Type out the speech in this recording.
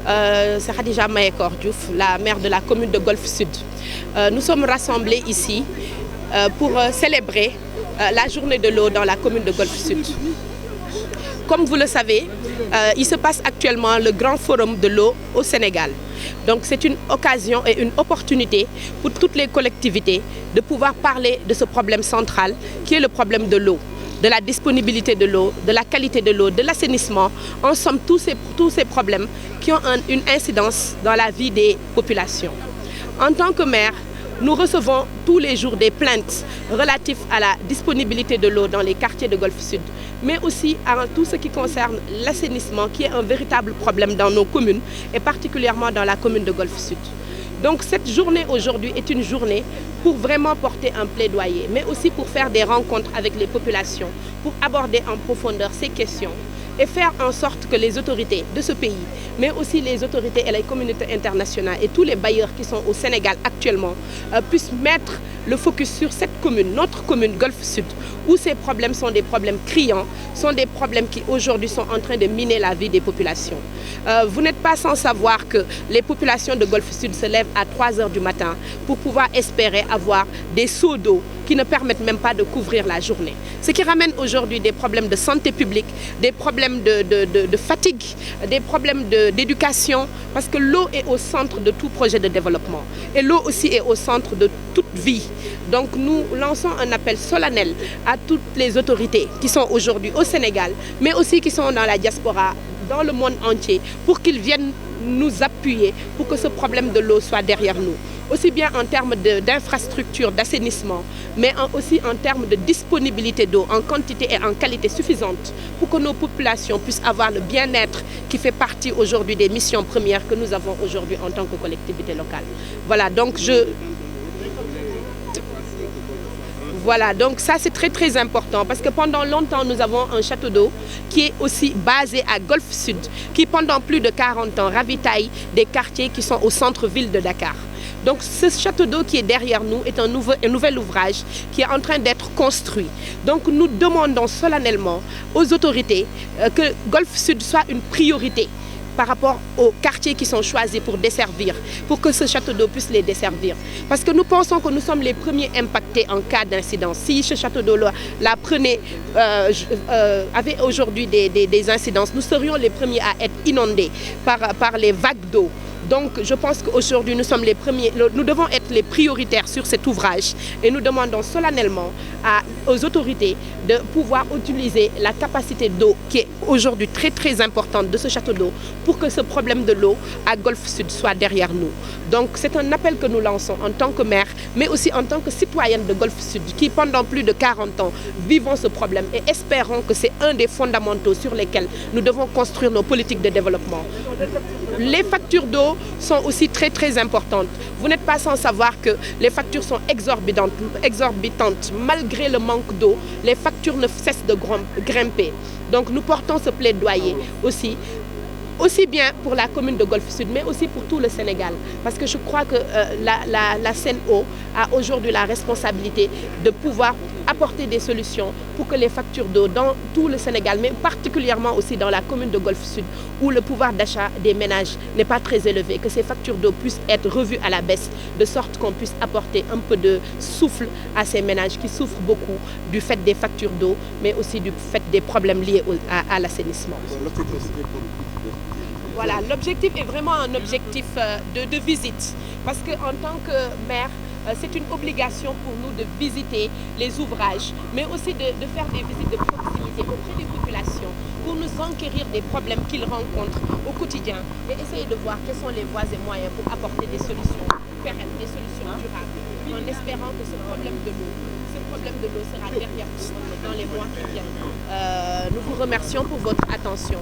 c'est Khadija Mayekor Diouf, la maire de la commune de Golfe Sud. Nous sommes rassemblés ici pour célébrer la journée de l'eau dans la commune de Golfe Sud. Comme vous le savez, il se passe actuellement le grand forum de l'eau au Sénégal. Donc c'est une occasion et une opportunité pour toutes les collectivités de pouvoir parler de ce problème central qui est le problème de l'eau, de la disponibilité de l'eau, de la qualité de l'eau, de l'assainissement. En somme, tous ces problèmes qui ont une incidence dans la vie des populations. En tant que maire, nous recevons tous les jours des plaintes relatives à la disponibilité de l'eau dans les quartiers de Golfe Sud, mais aussi à tout ce qui concerne l'assainissement, qui est un véritable problème dans nos communes, et particulièrement dans la commune de Golfe Sud. Donc cette journée aujourd'hui est une journée pour vraiment porter un plaidoyer, mais aussi pour faire des rencontres avec les populations, pour aborder en profondeur ces questions et faire en sorte que les autorités de ce pays, mais aussi les autorités et les communautés internationales et tous les bailleurs qui sont au Sénégal actuellement puissent mettre le focus sur cette commune, notre commune Golfe Sud, où ces problèmes sont des problèmes criants, sont des problèmes qui aujourd'hui sont en train de miner la vie des populations. Vous n'êtes pas sans savoir que les populations de Golfe Sud se lèvent à 3 h du matin pour pouvoir espérer avoir des seaux d'eau qui ne permettent même pas de couvrir la journée. Ce qui ramène aujourd'hui des problèmes de santé publique, des problèmes de fatigue, des problèmes d'éducation, parce que l'eau est au centre de tout projet de développement. Et l'eau aussi est au centre de toute vie. Donc nous lançons un appel solennel à toutes les autorités qui sont aujourd'hui au Sénégal, mais aussi qui sont dans la diaspora, dans le monde entier, pour qu'ils viennent nous appuyer pour que ce problème de l'eau soit derrière nous. Aussi bien en termes d'infrastructures, d'assainissement, mais aussi en termes de disponibilité d'eau en quantité et en qualité suffisante pour que nos populations puissent avoir le bien-être qui fait partie aujourd'hui des missions premières que nous avons aujourd'hui en tant que collectivité locale. Voilà, donc ça c'est très important parce que pendant longtemps nous avons un château d'eau qui est aussi basé à Golfe Sud, qui pendant plus de 40 ans ravitaille des quartiers qui sont au centre-ville de Dakar. Donc ce château d'eau qui est derrière nous est un nouvel ouvrage qui est en train d'être construit. Donc nous demandons solennellement aux autorités que Golfe Sud soit une priorité par rapport aux quartiers qui sont choisis pour desservir, pour que ce château d'eau puisse les desservir. Parce que nous pensons que nous sommes les premiers impactés en cas d'incidence. Si ce château d'eau avait aujourd'hui des incidences, nous serions les premiers à être inondés par les vagues d'eau. Donc je pense qu'aujourd'hui nous sommes les premiers, nous devons être les prioritaires sur cet ouvrage et nous demandons solennellement aux autorités de pouvoir utiliser la capacité d'eau qui est aujourd'hui très importante de ce château d'eau pour que ce problème de l'eau à Golfe Sud soit derrière nous. Donc c'est un appel que nous lançons en tant que maire, mais aussi en tant que citoyenne de Golfe Sud qui pendant plus de 40 ans vivons ce problème et espérons que c'est un des fondamentaux sur lesquels nous devons construire nos politiques de développement. Les factures d'eau sont aussi très importantes. Vous n'êtes pas sans savoir que les factures sont exorbitantes. Malgré le manque d'eau, les factures ne cessent de grimper. Donc nous portons ce plaidoyer aussi bien pour la commune de Golfe Sud, mais aussi pour tout le Sénégal. Parce que je crois que la Sen'Eau a aujourd'hui la responsabilité de pouvoir apporter des solutions pour que les factures d'eau dans tout le Sénégal, mais particulièrement aussi dans la commune de Golfe Sud, où le pouvoir d'achat des ménages n'est pas très élevé, que ces factures d'eau puissent être revues à la baisse, de sorte qu'on puisse apporter un peu de souffle à ces ménages qui souffrent beaucoup du fait des factures d'eau, mais aussi du fait des problèmes liés à l'assainissement. Voilà, l'objectif est vraiment un objectif de visite, parce qu'en tant que maire, c'est une obligation pour nous de visiter les ouvrages, mais aussi de faire des visites de proximité auprès des populations pour nous enquérir des problèmes qu'ils rencontrent au quotidien et essayer de voir quelles sont les voies et moyens pour apporter des solutions pérennes, des solutions durables, en espérant que ce problème de l'eau sera derrière nous dans les mois qui viennent. Nous vous remercions pour votre attention.